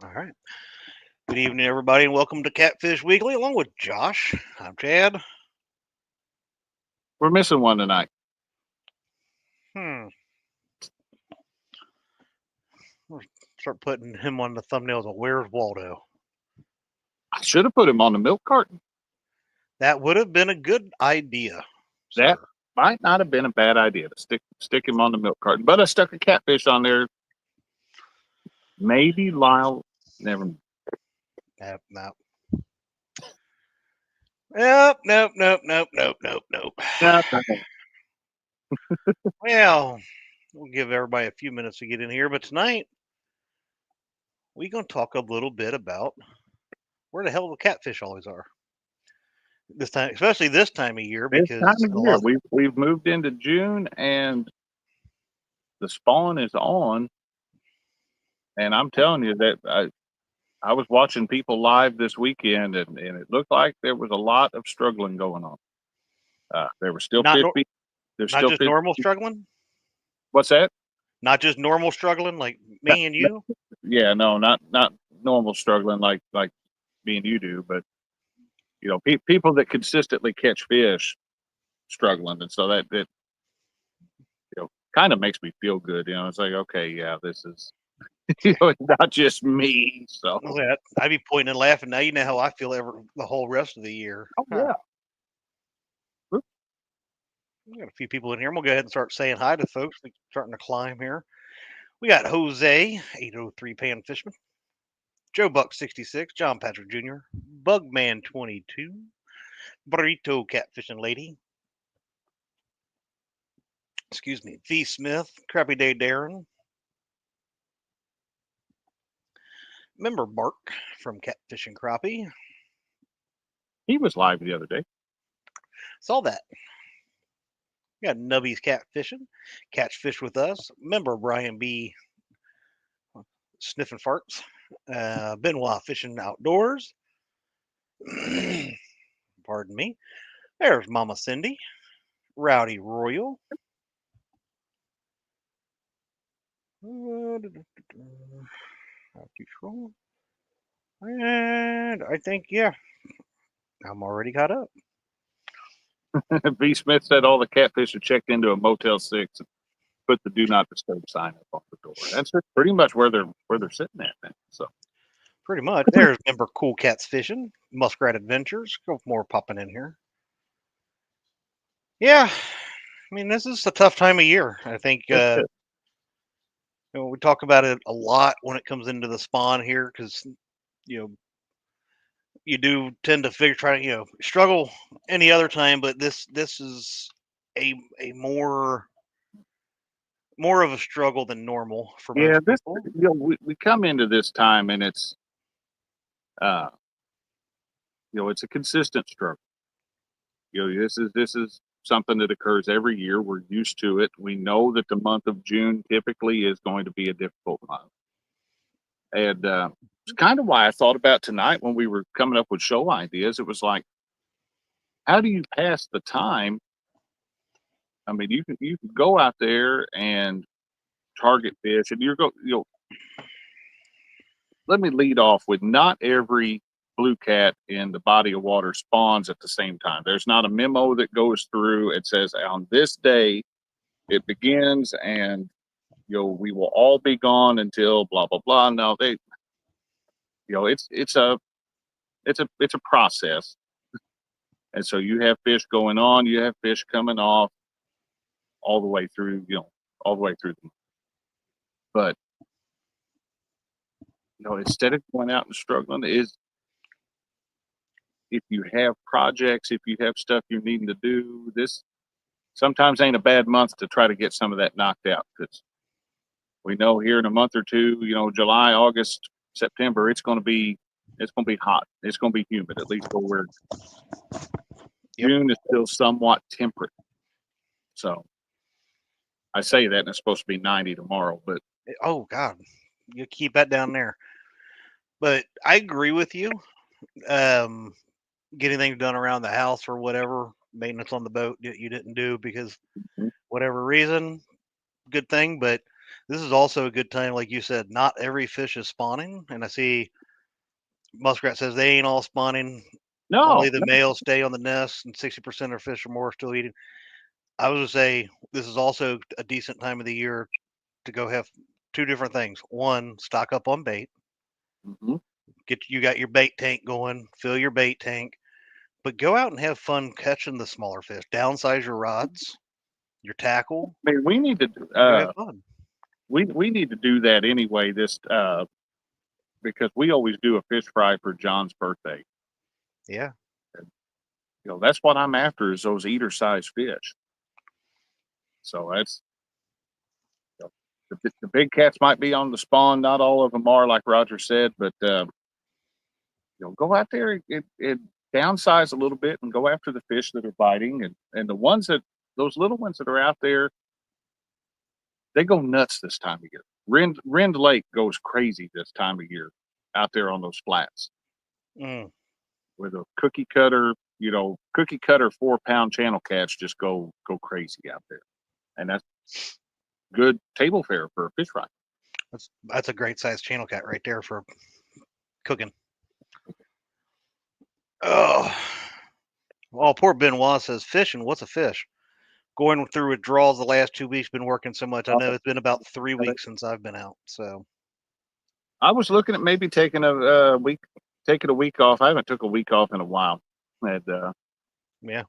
All right. Good evening, everybody, and welcome to Catfish Weekly, along with Josh. I'm Chad. We're missing one tonight. Hmm. We'll start putting him on the thumbnails of Where's Waldo. I should have put him on the milk carton. That would have been a good idea, That sir. might not have been a bad idea to stick him on the milk carton. But I stuck a catfish on there. Maybe Lyle. Never. Nope, nope. Nope, nope, nope, nope, nope, nope, nope. No, Well, we'll give everybody a few minutes to get in here, but tonight we're going to talk a little bit about where the hell the catfish always are. This time, especially this time of year, this time because of a year lot. we've moved into June and the spawn is on. And I'm telling you that I was watching people live this weekend, and it looked like there was a lot of struggling going on. There were still Not fish. nor- There's not still just fish. normal struggling, What's that? not just normal struggling like No, me and no, you. yeah, no, not normal struggling like me and you do, but people that consistently catch fish struggling, and so that kind of makes me feel good. It's like, okay, yeah, this is it's not just me. So, Look at that. I'd be pointing and laughing. Now you know how I feel the whole rest of the year. oh Huh. yeah, Oop. We got a few people in here. We'll go ahead and start saying hi to folks. We're starting to climb here. We got Jose, 803 Pan Fishman, Joe Buck 66, John Patrick Jr., Bugman 22, Burrito Catfishing Lady, excuse me, V Smith, Crappy Day Darren, Member Bark from Catfishing Crappie. He was live the other day. Saw that. We got Nubby's Catfishing, Catch Fish with Us, Member Brian B. Sniffing Farts, Benoit Fishing Outdoors. Pardon me. There's Mama Cindy, Rowdy Royal. And I think, yeah, I'm already caught up. B. Smith said all the catfish are checked into a Motel 6 and put the "Do Not Disturb" sign up on the door. That's pretty much where they're sitting at now. So Pretty much. There's member Cool Cats Fishing, Muskrat Adventures. Go more popping in here. Yeah, I mean, this is a tough time of year. I think that's it. we talk about it a lot when it comes into the spawn here because you know you do tend to try to struggle any other time, but this is a more of a struggle than normal for Yeah, most people. we come into this time and it's uh it's a consistent struggle. This is something that occurs every year. We're used to it. We know that the month of June typically is going to be a difficult month, and it's kind of why I thought about tonight when we were coming up with show ideas. It was like, how do you pass the time? I mean, you can go out there and target fish, and let me lead off with not every blue cat in the body of water spawns at the same time. There's not a memo that goes through. It says on this day it begins, and we will all be gone until blah blah blah. No, it's a process, and so you have fish going on, you have fish coming off, all the way through, all the way through them. But instead of going out and struggling, is if you have projects, if you have stuff you're needing to do, this sometimes ain't a bad month to try to get some of that knocked out, because we know here in a month or two, July, August, September, it's going to be hot. It's going to be humid, at least where Yep. June is still somewhat temperate. So I say that, and it's supposed to be 90 tomorrow, but Oh God, you keep that down there. But I agree with you. Um, Getting things done around the house or whatever maintenance on the boat that you didn't do because mhm, whatever reason, good thing. But This is also a good time, like you said. Not every fish is spawning, and I see Muskrat says they ain't all spawning. No, Only the no, males stay on the nest, and 60% of fish or more are still eating. I was gonna say this is also a decent time of the year to go have two different things. One, stock up on bait. mhm. You got your bait tank going, fill your bait tank, but go out and have fun catching the smaller fish. Downsize your rods, your tackle, I mean, we need to and go have fun. we need to do that anyway. This because we always do a fish fry for John's birthday. Yeah. That's what I'm after is those eater size fish. So that's the big cats might be on the spawn. Not all of them are, like Roger said, but go out there and downsize a little bit and go after the fish that are biting, and the ones that those little ones that are out there, they go nuts this time of year. Rend Lake goes crazy this time of year out there on those flats Mm. with a cookie cutter 4-pound channel cats just go crazy out there, and that's good table fare for a fish fry. That's a great size channel cat right there for cooking. Oh, well, poor Benoit says fishing. What's a fish? Going through withdrawals the last 2 weeks. Been working so much. I know it's been about 3 weeks since I've been out. So I was looking at maybe taking a week off. I haven't took a week off in a while, and yeah,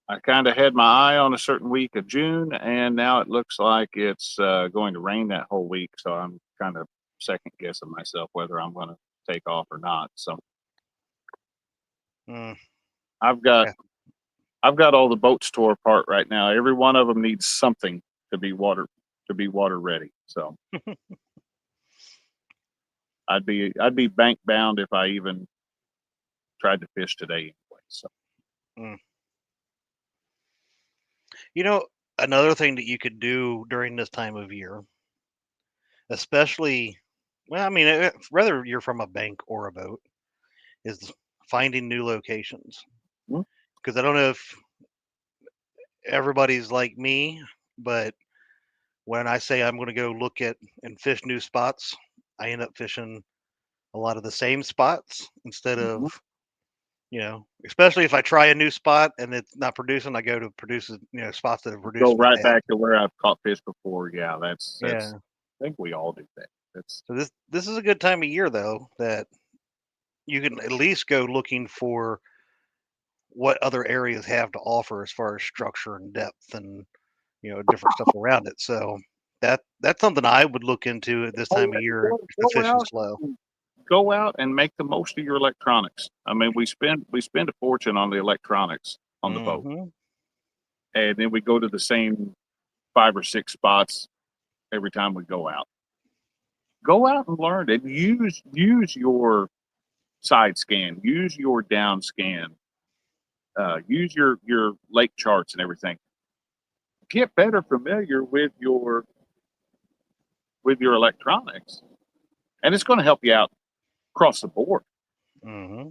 I kind of had my eye on a certain week of June, and now it looks like it's going to rain that whole week. So I'm kind of second guessing myself whether I'm going to take off or not. So mm, I've got yeah. I've got all the boats tore apart right now. Every one of them needs something to be water ready. So I'd be bank bound if I even tried to fish today anyway. So Mm. You know, another thing that you could do during this time of year, especially, well, I mean, whether you're from a bank or a boat, is finding new locations. Mhm. Because I don't know if everybody's like me, but when I say I'm going to go look at and fish new spots, I end up fishing a lot of the same spots instead of, Mhm. especially if I try a new spot and it's not producing, I go to spots that have produced Go in the right past. back to where I've caught fish before. Yeah, that's Yeah. I think we all do that. That's So this is a good time of year though that you can at least go looking for what other areas have to offer as far as structure and depth and different stuff around it. So that's something I would look into at this time of year if the go fishing's out slow. go out and make the most of your electronics. I mean, we spend a fortune on the electronics on the boat, Hmm. and then we go to the same 5 or 6 spots every time we go out. Go out and learn and use your side scan, use your down scan, use your lake charts and everything. Get better familiar with your electronics, and it's going to help you out across the board. Hmm.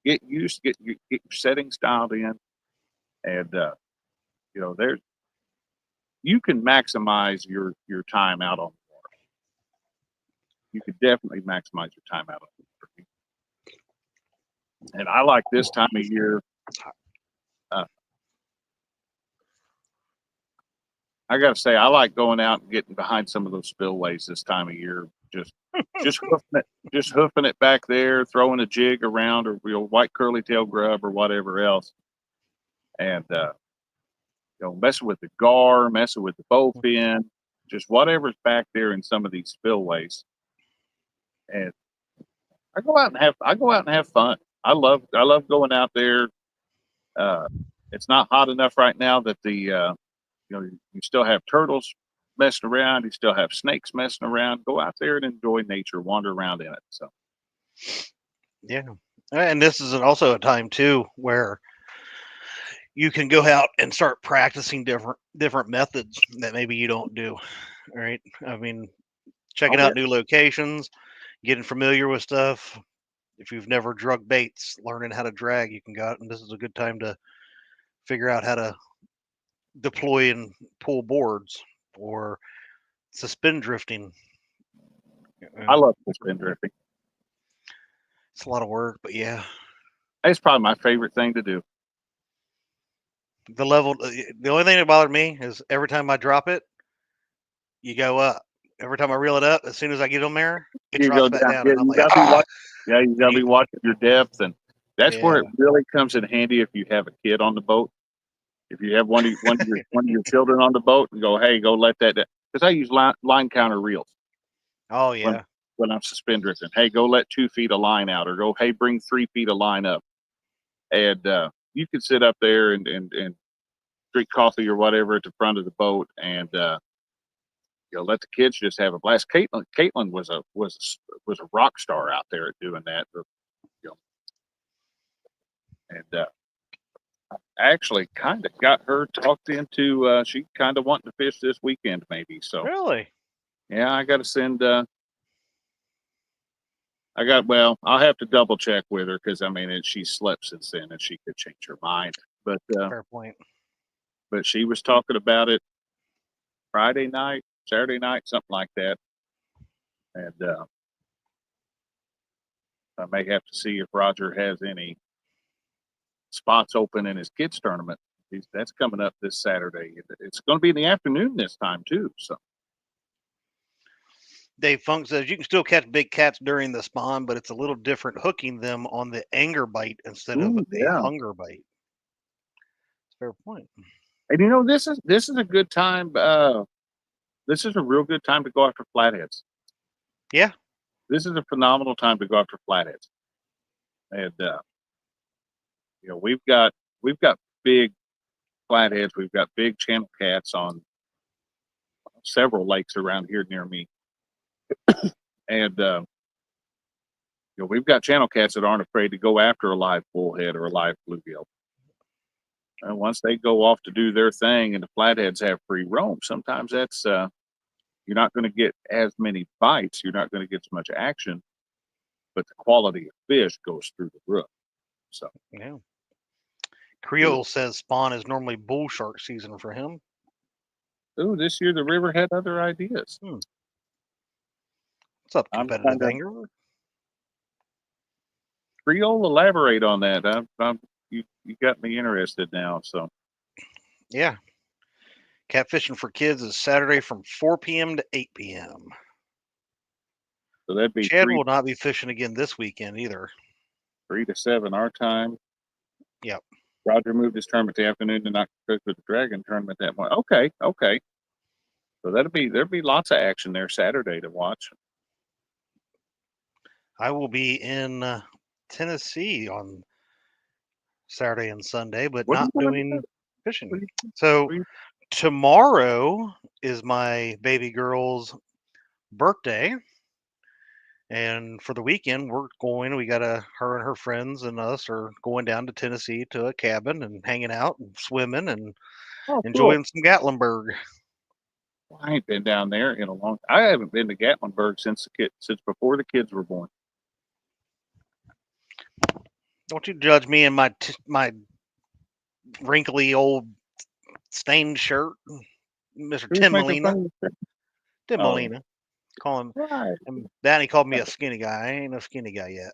Get used, get your settings dialed in, and there's you can maximize your time out on the water. You could definitely maximize your time out on the water. And I like this time of year. Uh, I got to say, I like going out and getting behind some of those spillways this time of year. Just hoofing it back there, throwing a jig around, or white curly tail grub or whatever else, and messing with the gar, messing with the bowfin, just whatever's back there in some of these spillways. And I go out and have fun. I love going out there. Uh, it's not hot enough right now that you still have turtles messing around. You still have snakes messing around. Go out there and enjoy nature. Wander around in it. So Yeah, and this is also a time too where you can go out and start practicing different methods that maybe you don't do. Right? I mean, checking oh yeah, out new locations, getting familiar with stuff. If you've never drug baits, learning how to drag, you can go out and this is a good time to figure out how to deploy and pull boards or suspend drifting. I love suspend drifting. It's a lot of work, but yeah. It's probably my favorite thing to do. The only thing that bothered me is every time I drop it, you go up. Every time I reel it up, as soon as I get on there, it You drops go back down. down, Yeah, and I'm you like, gotta be watching. Yeah, you gotta be watching your depth, and that's where it yeah, really comes in handy if you have a kid on the boat. If you have one of your children on the boat, and go, hey, go let that. Because I use line counter reels oh when yeah, I'm suspend drifting. Hey, go let 2 feet of line out, or go, hey, bring 3 feet of line up, and you can sit up there and drink coffee or whatever at the front of the boat, and let the kids just have a blast. Caitlin was a rock star out there at doing that. And I actually kind of got her talked into. She kind of wanting to fish this weekend, maybe. So really? yeah, I got to send. Well, I'll have to double check with her because I mean, she slept since then, and she could change her mind. But Fair point. but she was talking about it Friday night, Saturday night, something like that, and I may have to see if Roger has any spots open in his kids tournament. That's coming up this Saturday. It's going to be in the afternoon this time too. So Dave Funk says you can still catch big cats during the spawn, but it's a little different hooking them on the anger bite instead of ooh, the yeah. hunger bite. Fair point. And this is a good time. This is a real good time to go after flatheads. Yeah. This is a phenomenal time to go after flatheads. And we've got big flatheads. We've got big channel cats on several lakes around here near me. And we've got channel cats that aren't afraid to go after a live bullhead or a live bluegill. And once they go off to do their thing and the flatheads have free roam, sometimes that's you're not going to get as many bites. You're not going to get as much action, but the quality of fish goes through the roof. So Yeah. Creole says spawn is normally bull shark season for him. ooh, this year the river had other ideas. What's up, competitive angler? Creole, elaborate on that. You got me interested now. So Yeah. Catfishing for kids is Saturday from 4 p.m. to 8 p.m. So that'd be Chad will not be fishing again this weekend either. 3 to 7 our time. Yep. Roger moved his tournament the afternoon to not cook with the Dragon tournament that morning. Okay. So there'll be lots of action there Saturday to watch. I will be in Tennessee on Saturday and Sunday, but What are not you going to doing do? fishing. So tomorrow is my baby girl's birthday. And for the weekend, we got her and her friends and us are going down to Tennessee to a cabin and hanging out and swimming and enjoying some Gatlinburg. Well, I ain't been down there in a long. I haven't been to Gatlinburg since before the kids were born. Don't you judge me in my wrinkly old stained shirt, Mr. Who's Tim making Molina. fun of you? Tim Oh, Molina. Call him. right. And Danny called me a skinny guy. I ain't no skinny guy yet.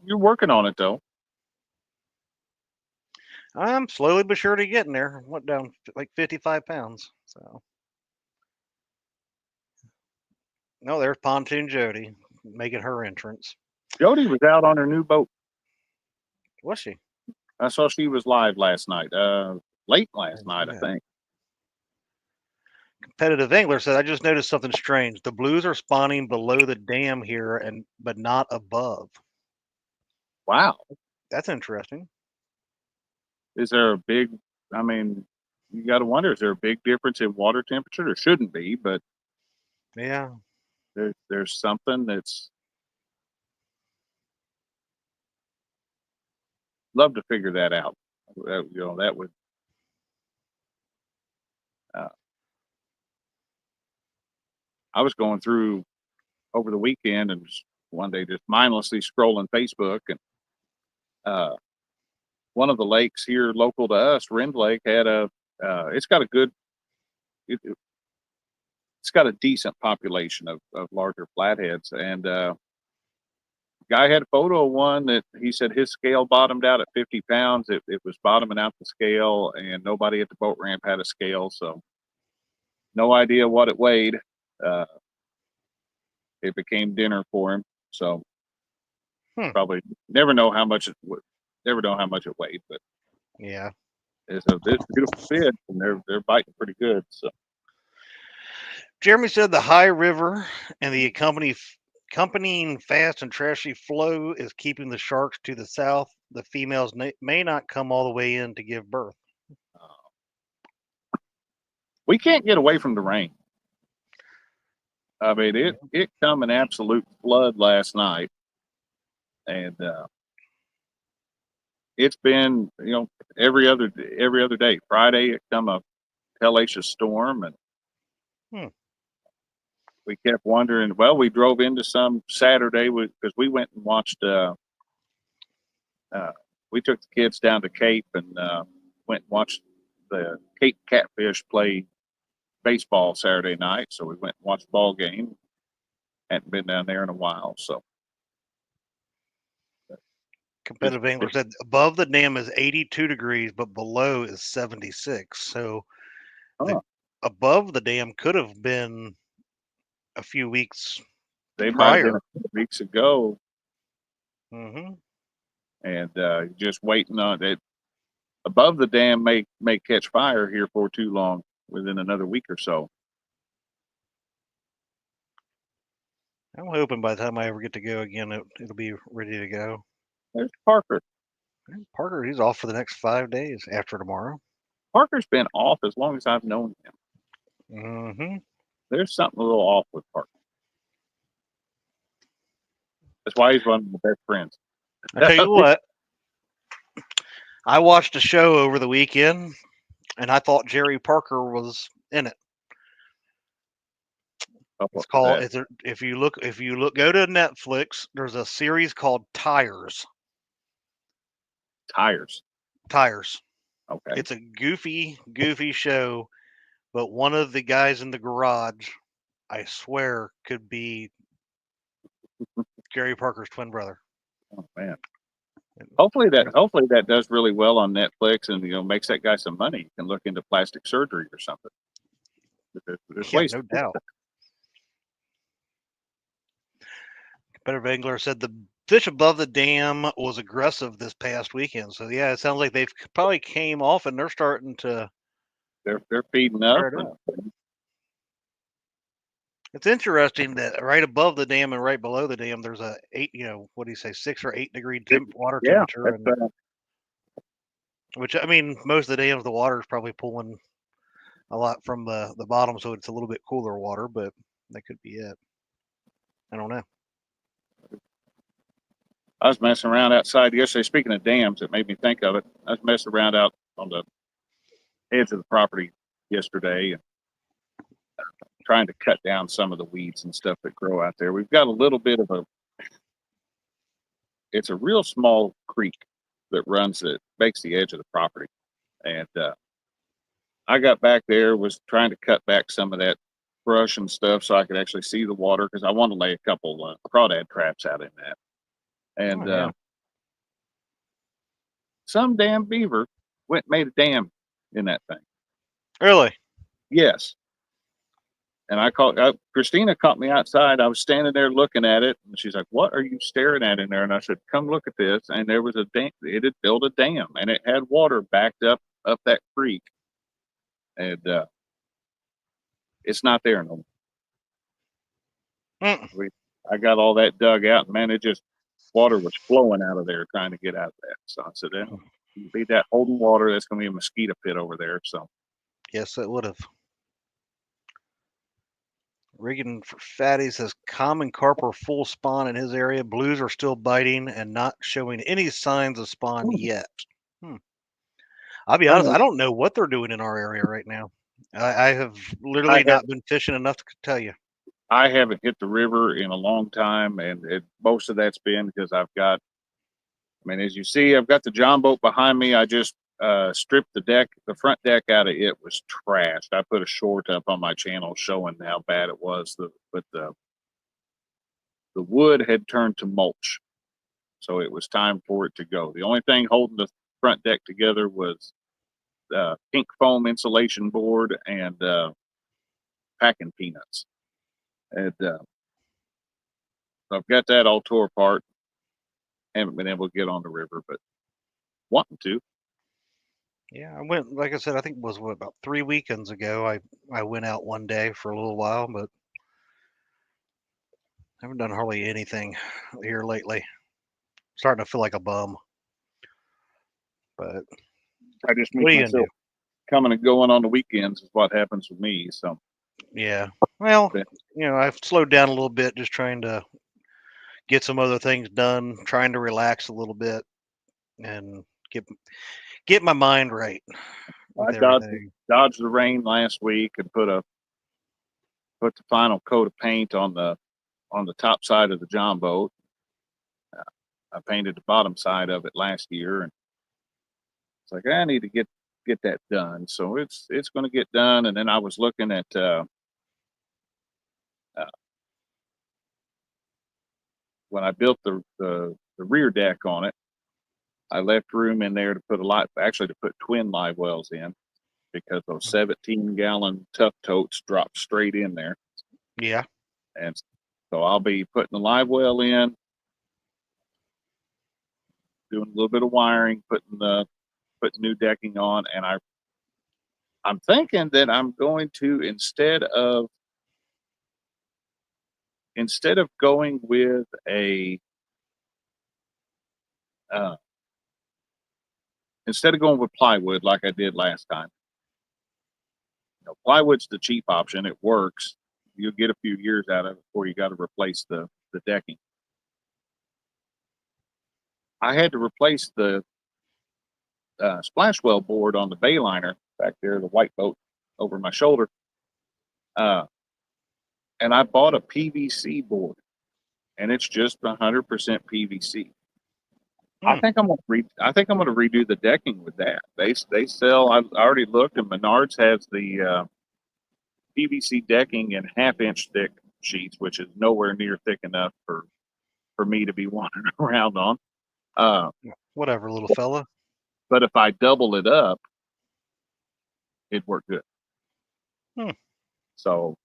You're working on it though. I'm slowly but surely getting there. Went down like 55 pounds. So, no, there's Pontoon Jody making her entrance. Jody was out on her new boat. Was she? I saw she was live last night. Late last night, I think. Competitive angler said, I just noticed something strange. The blues are spawning below the dam here, but not above. Wow. That's interesting. Is there a big? I mean, you got to wonder: is there a big difference in water temperature? There shouldn't be, but yeah, there's something that's. Love to figure that out. That would. I was going through over the weekend and one day just mindlessly scrolling Facebook, and one of the lakes here local to us, Rend Lake, had it's got a good. it's got a decent population of larger flatheads. And guy had a photo of one that he said his scale bottomed out at 50 pounds. It was bottoming out the scale, and nobody at the boat ramp had a scale, so no idea what it weighed. It became dinner for him, so probably never know how much it weighed, but yeah. it's a beautiful fish, and they're biting pretty good. So Jeremy said the high river and the accompanying fast and trashy flow is keeping the sharks to the south. The females may not come all the way in to give birth. we can't get away from the rain. I mean, it come an absolute flood last night, and it's been, every other day. Friday it come a hellacious storm, and we kept wondering. Well, we drove into some Saturday because we went and watched. We took the kids down to Cape and went and watched the Cape Catfish play baseball Saturday night. So we went and watched the ball game. Hadn't been down there in a while, so. Competitive angler said above the dam is 82 degrees, but below is 76. So above the dam could have been a few weeks they prior. Might have been a few weeks ago. Mm-hmm. And just waiting on it. Above the dam may catch fire here for too long, within another week or so. I'm hoping by the time I ever get to go again, it'll be ready to go. There's Parker. Parker, he's off for the next 5 days after tomorrow. Parker's been off as long as I've known him. Mm-hmm. There's something a little off with Parker. That's why he's one of my best friends. I tell you what, I watched a show over the weekend, and I thought Jerry Parker was in it. It's called. If you look, go to Netflix. There's a series called Tires. Tires. Okay. It's a goofy show, but one of the guys in the garage, I swear, could be Jerry Parker's twin brother. Oh man. Hopefully that does really well on Netflix, and makes that guy some money. He can look into plastic surgery or something. There's ways. No doubt. Better Angler said the fish above the dam was aggressive this past weekend. So yeah, it sounds like they've probably came off and they're starting to. They're feeding up. It's interesting that right above the dam and right below the dam, there's a 6 or 8 degree water temperature. Which, I mean, most of the dams, the water is probably pulling a lot from the bottom, so it's a little bit cooler water, but that could be it. I don't know. I was messing around outside yesterday. Speaking of dams, it made me think of it. I was messing around out on the edge of the property yesterday and trying to cut down some of the weeds and stuff that grow out there. We've got a little bit of it's a real small creek that makes the edge of the property. And I got back there, was trying to cut back some of that brush and stuff so I could actually see the water, because I want to lay a couple crawdad traps out in that. And some damn beaver went and made a dam in that thing. Really? Yes. And Christina caught me outside. I was standing there looking at it, and she's like, "What are you staring at in there?" And I said, "Come look at this." And there was a dam. It had built a dam, and it had water backed up that creek. And it's not there no more. I got all that dug out, and man, water was flowing out of there trying to get out of that. So I said, you beat that holding water, that's going to be a mosquito pit over there. So yes, it would have. Rigging for Fatty says common carp are full spawn in his area. Blues are still biting and not showing any signs of spawn yet. I'll be honest, I don't know what they're doing in our area right now. I have literally not been fishing enough to tell you. I haven't hit the river in a long time, and most of that's been because as you see, I've got the John boat behind me. I just stripped the front deck out of it was trashed. I put a short up on my channel showing how bad it was. But the wood had turned to mulch, so it was time for it to go. The only thing holding the front deck together was pink foam insulation board and packing peanuts. And I've got that all tore apart. Haven't been able to get on the river, but wanting to. Yeah, I went. Like I said, I think it was about 3 weekends ago. I went out one day for a little while, but haven't done hardly anything here lately. Starting to feel like a bum. But I just what meet are you gonna myself do? coming and going on the weekends is what happens with me. So Yeah. Well, but I've slowed down a little bit, just trying to get some other things done, trying to relax a little bit, and get my mind right I with everything. dodged the rain last week and put the final coat of paint on the top side of the John boat. I painted the bottom side of it last year, and it's like I need to get that done. So it's going to get done. And then I was looking at when I built the rear deck on it, I left room in there to put to put twin live wells in, because those 17-gallon tough totes drop straight in there. Yeah. And so I'll be putting the live well in, doing a little bit of wiring, putting new decking on, and I'm thinking that I'm going to, instead of going with instead of going with plywood like I did last time. Plywood's the cheap option. It works. You'll get a few years out of it before you got to replace the decking. I had to replace the splash well board on the bayliner back there, the white boat over my shoulder. And I bought a PVC board, and it's just 100% PVC. I think I'm gonna redo the decking with that. They sell. I already looked, and Menards has the PVC decking in half-inch thick sheets, which is nowhere near thick enough for me to be wandering around on. Whatever, little fella. But if I double it up, it'd work good. So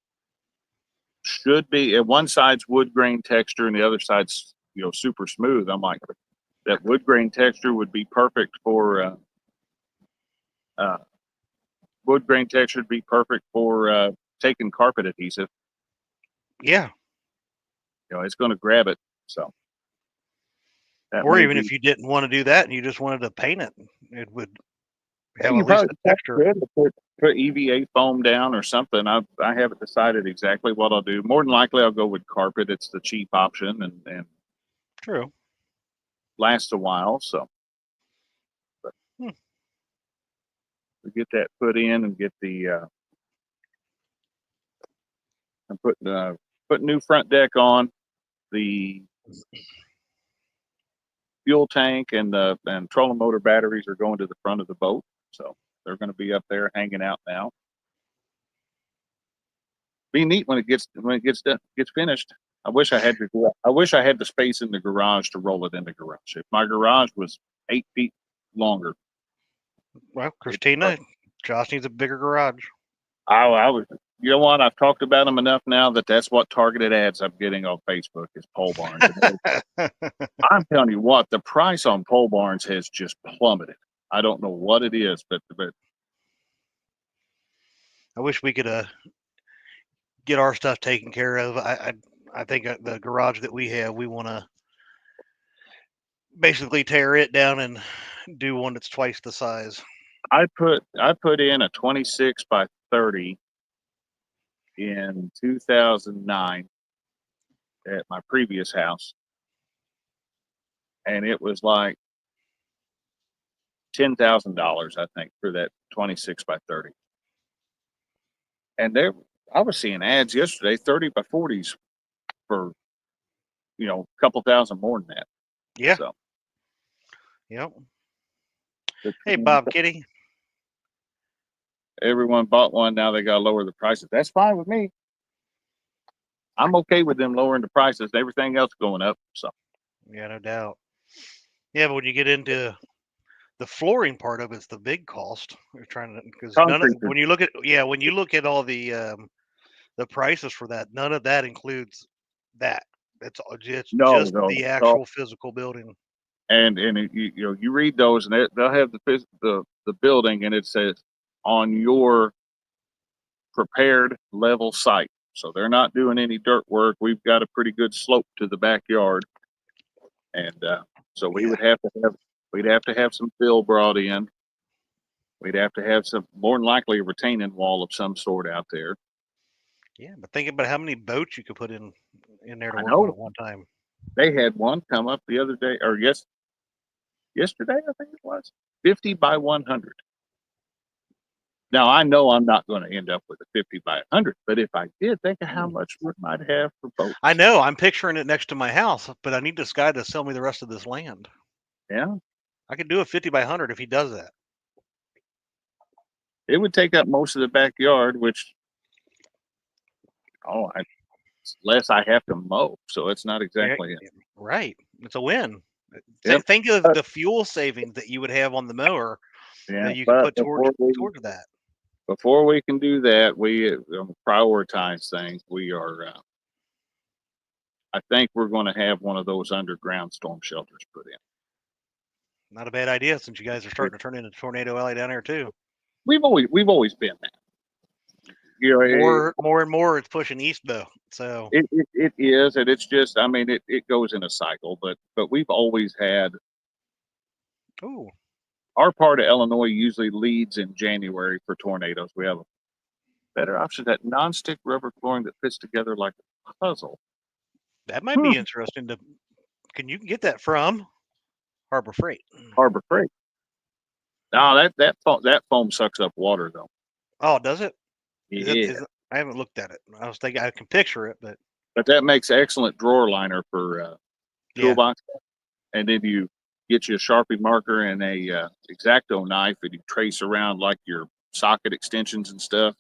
should be, at one side's wood grain texture and the other side's super smooth. I'm like, that wood grain texture would be perfect for taking carpet adhesive. Yeah. It's going to grab it. So Or even if you didn't want to do that and you just wanted to paint it, it would have you at least a texture. Put EVA foam down or something. I haven't decided exactly what I'll do. More than likely, I'll go with carpet. It's the cheap option and True. Lasts a while. So we get that put in and get the I'm putting new front deck on. The fuel tank and trolling motor batteries are going to the front of the boat, so they're going to be up there hanging out now. Be neat when it gets finished. I wish I had the space in the garage to roll it in the garage. If my garage was 8 feet longer. Well, Christina, Josh needs a bigger garage. I was. You know what? I've talked about them enough now that's what targeted ads I'm getting on Facebook is pole barns. I'm telling you what, the price on pole barns has just plummeted. I don't know what it is, but I wish we could get our stuff taken care of. I think the garage that we have, we want to basically tear it down and do one that's twice the size. I put in a 26 by 30 in 2009 at my previous house, and it was like $10,000, I think, for that 26 by 30. And I was seeing ads yesterday, 30 by 40s for a couple thousand more than that. Yeah. So Yep. Hey, Bob Kitty. Everyone bought one. Now they got to lower the prices. That's fine with me. I'm okay with them lowering the prices. Everything else going up. So Yeah, no doubt. Yeah, but when you get into the flooring part of it's the big cost. We're trying to because none of concrete. when you look at all the prices for that, none of that includes that. It's just No. the actual physical building. And you read those, and they'll have the building, and it says on your prepared level site. So they're not doing any dirt work. We've got a pretty good slope to the backyard, and so we'd have to have some fill brought in. We'd have to have some, more than likely, a retaining wall of some sort out there. Yeah, but think about how many boats you could put in there to I work on know. at one time. They had one come up the other day, or yesterday, I think it was 50 by 100. Now I know I'm not going to end up with a 50 by 100, but if I did, think of how much room I'd have for boats. I know. I'm picturing it next to my house, but I need this guy to sell me the rest of this land. Yeah, I could do a 50 by 100 if he does that. it would take up most of the backyard, which less I have to mow, so it's not exactly right. It's a win. Yep. Think of the fuel savings that you would have on the mower that you can put towards that. Before we can do that, we prioritize things. We are. I think we're going to have one of those underground storm shelters put in. Not a bad idea since you guys are starting to turn into Tornado Alley down there too. We've always been that. You know, more and more it's pushing east though. So it is, and it's just, I mean, it goes in a cycle, but we've always had. Ooh. Our part of Illinois usually leads in January for tornadoes. We have a better option, that nonstick rubber flooring that fits together like a puzzle. That might be interesting. You can get that from Harbor Freight. Harbor Freight. No, that foam sucks up water though. Oh, does it? Yeah. I haven't looked at it. I was thinking I can picture it, but that makes excellent drawer liner for toolbox. Yeah. And then you get you a Sharpie marker and a X-Acto knife, and you trace around like your socket extensions and stuff,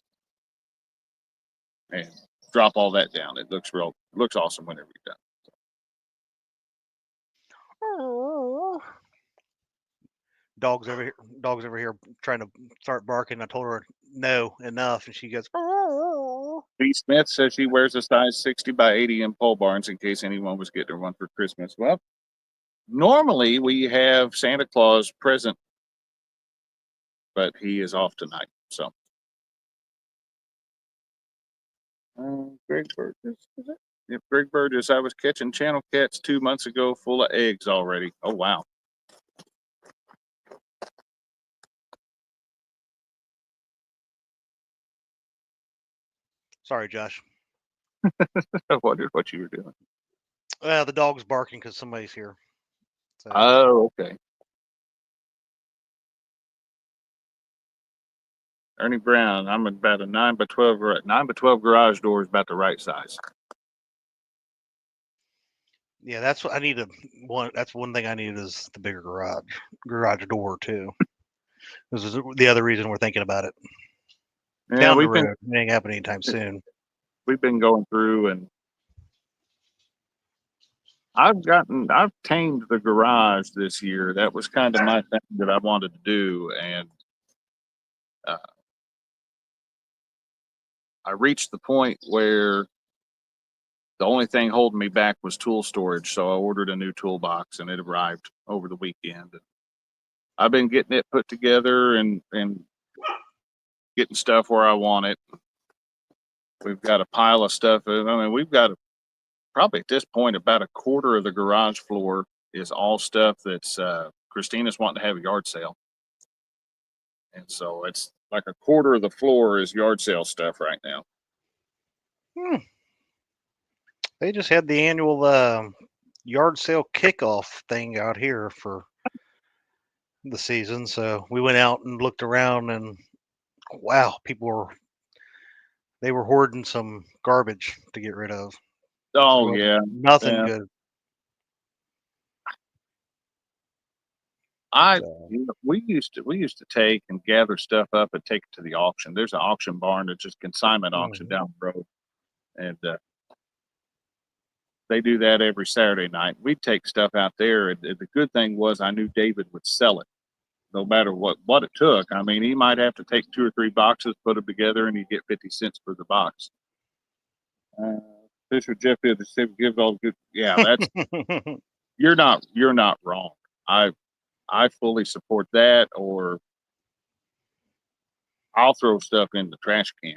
and drop all that down. It looks awesome whenever you're done. Oh. Dog's over here trying to start barking. I told her no, enough, and she goes. Oh. B. Smith says she wears a size 60 by 80 in pole barns in case anyone was getting her one for Christmas. Well, normally we have Santa Claus present, but he is off tonight. So, Greg Burgess, is it? Yep, Greg Burgess. I was catching channel cats 2 months ago, full of eggs already. Oh wow. Sorry, Josh. I wondered what you were doing. The dog's barking because somebody's here. So. Oh, okay. Ernie Brown, I'm about a 9 by 12 garage door is about the right size. Yeah, that's what I need. That's one thing I need is the bigger garage door too. This is the other reason we're thinking about it. Yeah, down the road, it ain't happening anytime soon. We've been going through, and I've tamed the garage this year. That was kind of my thing that I wanted to do, and I reached the point where the only thing holding me back was tool storage. So I ordered a new toolbox, and it arrived over the weekend. I've been getting it put together and getting stuff where I want it. We've got a pile of stuff. I mean, we've got probably at this point about a quarter of the garage floor is all stuff that's Christina's wanting to have a yard sale. And so it's like a quarter of the floor is yard sale stuff right now. They just had the annual yard sale kickoff thing out here for the season. So we went out and looked around, and wow, they were hoarding some garbage to get rid of. Oh yeah, nothing good. We used to take and gather stuff up and take it to the auction. There's an auction barn that's just consignment auction down the road, and they do that every Saturday night. We'd take stuff out there, and the good thing was I knew David would sell it, no matter what it took. I mean, he might have to take 2 or 3 boxes, put them together, and you get 50 cents for the box. Fisher Jeff gives all good. Yeah, that's you're not wrong. I fully support that, or I'll throw stuff in the trash can.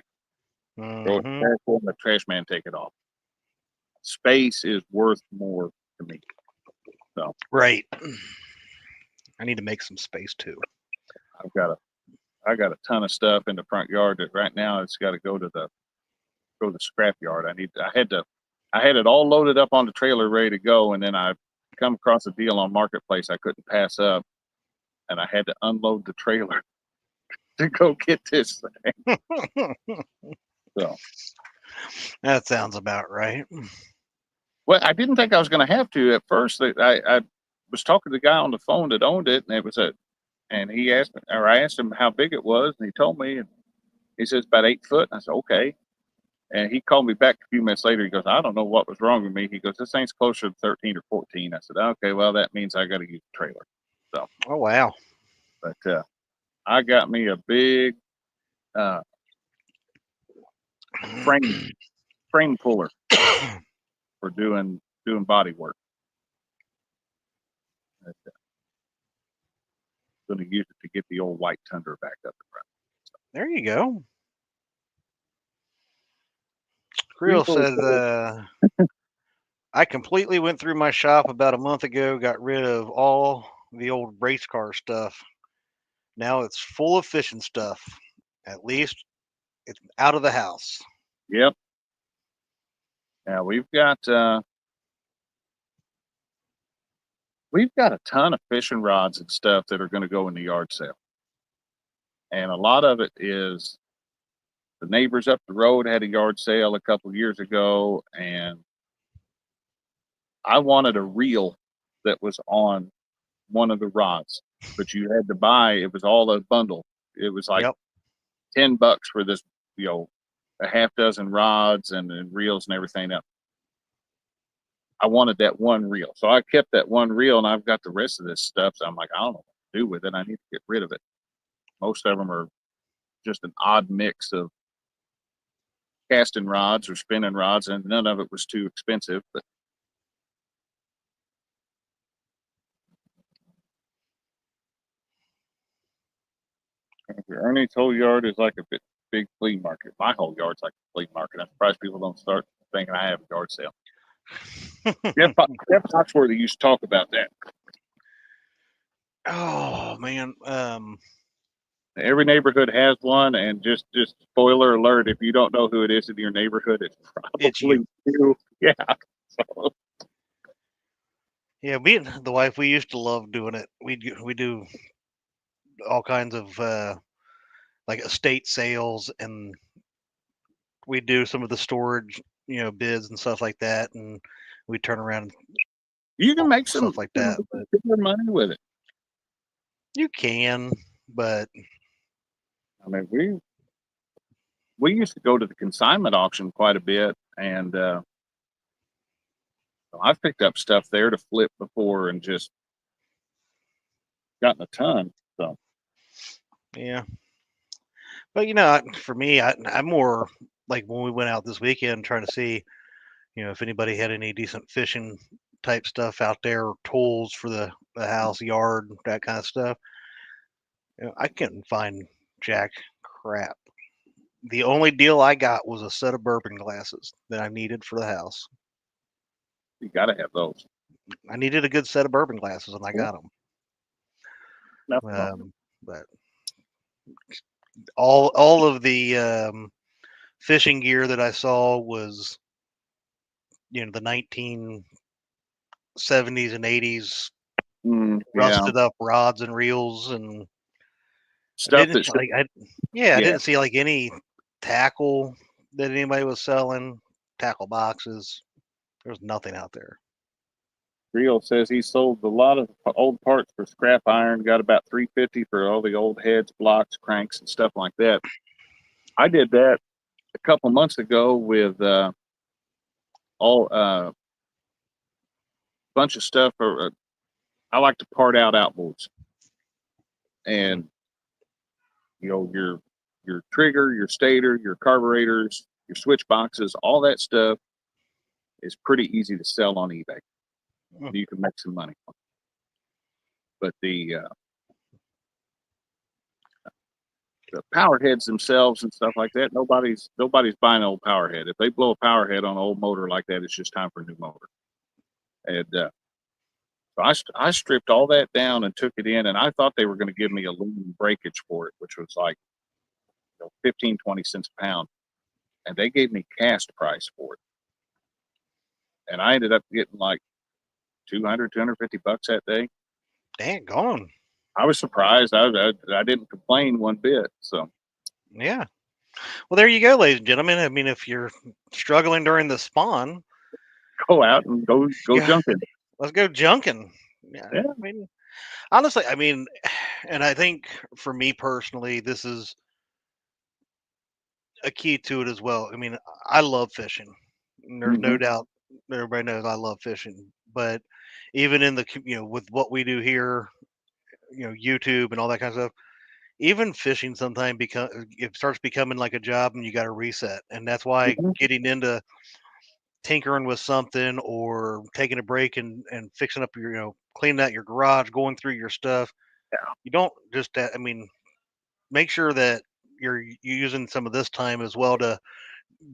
Throw it in the trash man, take it off. Space is worth more to me. So right. I need to make some space too. I got a ton of stuff in the front yard that right now it's got to go to the scrap yard. I had it all loaded up on the trailer ready to go, and then I come across a deal on Marketplace I couldn't pass up, and I had to unload the trailer to go get this thing. So that sounds about right. Well, I didn't think I was going to have to at first. I was talking to the guy on the phone that owned it, and I asked him how big it was, and he told me, and he says about 8 foot. And I said, okay. And he called me back a few minutes later. He goes, I don't know what was wrong with me. He goes, this thing's closer to 13 or 14. I said, okay, well, that means I got to use the trailer. So, oh, wow. But I got me a big frame puller for doing body work. Going to use it to get the old white Tundra back up and running. So. There you go. Creel said, I completely went through my shop about a month ago, got rid of all the old race car stuff. Now it's full of fishing stuff. At least it's out of the house. Yep. Now we've got a ton of fishing rods and stuff that are going to go in the yard sale. And a lot of it is the neighbors up the road had a yard sale a couple years ago, and I wanted a reel that was on one of the rods, but you had to buy, it was all a bundle. It was like $10 for this, a half dozen rods and reels and everything else. I wanted that one reel. So I kept that one reel, and I've got the rest of this stuff. So I'm like, I don't know what to do with it. I need to get rid of it. Most of them are just an odd mix of casting rods or spinning rods, and none of it was too expensive. But Ernie's whole yard is like a big flea market. My whole yard's like a flea market. I'm surprised people don't start thinking I have a yard sale. Jeff Foxworthy used to talk about that. Oh man. Every neighborhood has one, and just spoiler alert, if you don't know who it is in your neighborhood, it's probably you. Yeah. So. Yeah, me and the wife, we used to love doing it. We do all kinds of like estate sales, and we do some of the storage, bids and stuff like that, and we turn around and you can make some stuff like that. But money with it. You can, but I mean, we used to go to the consignment auction quite a bit, and I've picked up stuff there to flip before and just gotten a ton. So yeah, but for me, I'm more like when we went out this weekend trying to see, if anybody had any decent fishing type stuff out there, or tools for the house, yard, that kind of stuff. I couldn't find jack crap. The only deal I got was a set of bourbon glasses that I needed for the house. You got to have those. I needed a good set of bourbon glasses, and I got them. But all of the fishing gear that I saw was, the 1970s and 80s rusted up rods and reels and stuff. I didn't see like any tackle that anybody was selling, tackle boxes. There was nothing out there. Rio says he sold a lot of old parts for scrap iron, got about $350 for all the old heads, blocks, cranks, and stuff like that. I did that a couple months ago with all bunch of stuff. I like to part out outboards, and your trigger, your stator, your carburetors, your switch boxes, all that stuff is pretty easy to sell on eBay. You can make some money. But the power heads themselves and stuff like that, nobody's buying an old power head. If they blow a power head on an old motor like that, it's just time for a new motor. And so I stripped all that down and took it in, and I thought they were going to give me aluminum breakage for it, which was like 15, 20 cents a pound. And they gave me cast price for it. And I ended up getting like $200, $250 that day. Dang, gone. I was surprised. I didn't complain one bit. So yeah. Well, there you go, ladies and gentlemen. I mean, if you're struggling during the spawn, go out and go junking. Let's go junking. Yeah. I mean, honestly, I mean, and I think for me personally, this is a key to it as well. I mean, I love fishing. There's no doubt. Everybody knows I love fishing. But even in the with what we do here, YouTube and all that kind of stuff, even fishing sometimes it starts becoming like a job, and you got to reset. And that's why getting into tinkering with something or taking a break and fixing up your cleaning out your garage, going through your stuff. You don't just I mean, make sure that you're using some of this time as well to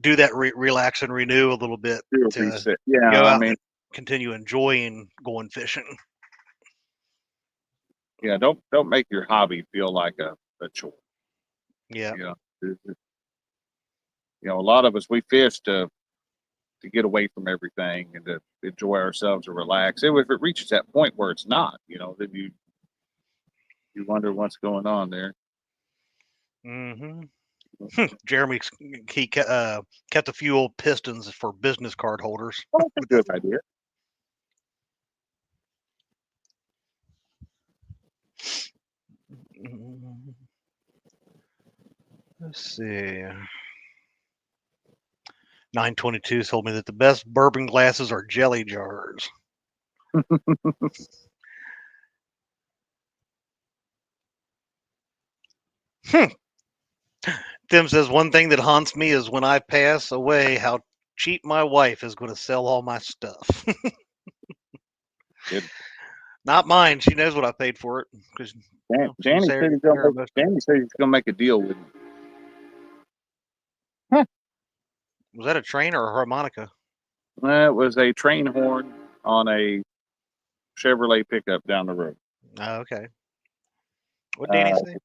do that relax and renew a little bit to go out and continue enjoying going fishing. Yeah, don't make your hobby feel like a chore. Yeah. A lot of us, we fish to get away from everything and to enjoy ourselves and relax. If it reaches that point where it's not, then you wonder what's going on there. Jeremy, he kept a few old pistons for business card holders. Oh, that's a good idea. Let's see. 922 told me that the best bourbon glasses are jelly jars. Tim says, one thing that haunts me is when I pass away, how cheap my wife is going to sell all my stuff. Not mine. She knows what I paid for it. Danny said he's going to make a deal with me. Huh. Was that a train or a harmonica? It was a train horn on a Chevrolet pickup down the road. Oh, okay. What did Danny say?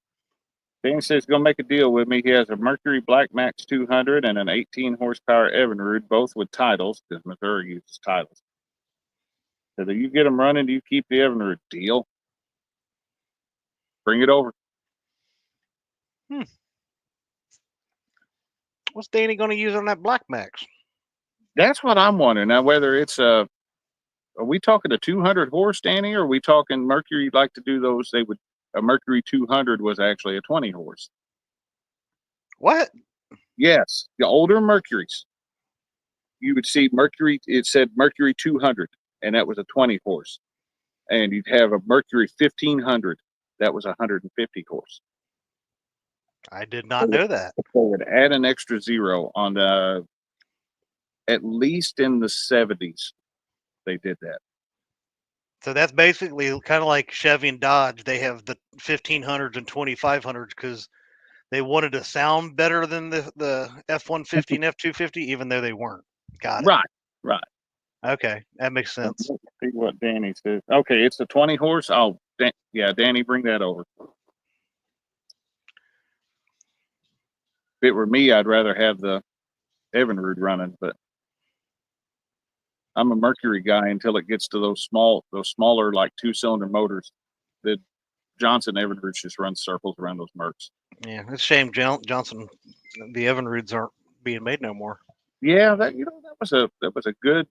Danny says he's going to make a deal with me. He has a Mercury Black Max 200 and an 18 horsepower Evinrude, both with titles, because Missouri uses titles. So do you get them running? Do you keep the Evinrude? Deal. Bring it over. What's Danny going to use on that Black Max? That's what I'm wondering. Now, whether it's are we talking a 200 horse, Danny, or are we talking Mercury like to do those? A Mercury 200 was actually a 20 horse. What? Yes, the older Mercuries. You would see Mercury. It said Mercury 200, and that was a 20 horse. And you'd have a Mercury 1500. That was 150 horse. I did not know that. They would add an extra zero on the. At least in the 70s, they did that. So that's basically kind of like Chevy and Dodge. They have the 1500s and 2500s because they wanted to sound better than the F-150 and F-250, even though they weren't. Got it. Right. Okay, that makes sense. Let's see what Danny says. Okay, it's a 20 horse. Oh, yeah, Danny, bring that over. If it were me, I'd rather have the Evinrude running, but I'm a Mercury guy until it gets to those smaller like 2-cylinder motors. The Johnson Evinrude just runs circles around those Mercs. Yeah, it's a shame Johnson, the Evinrudes aren't being made no more. Yeah, that was a good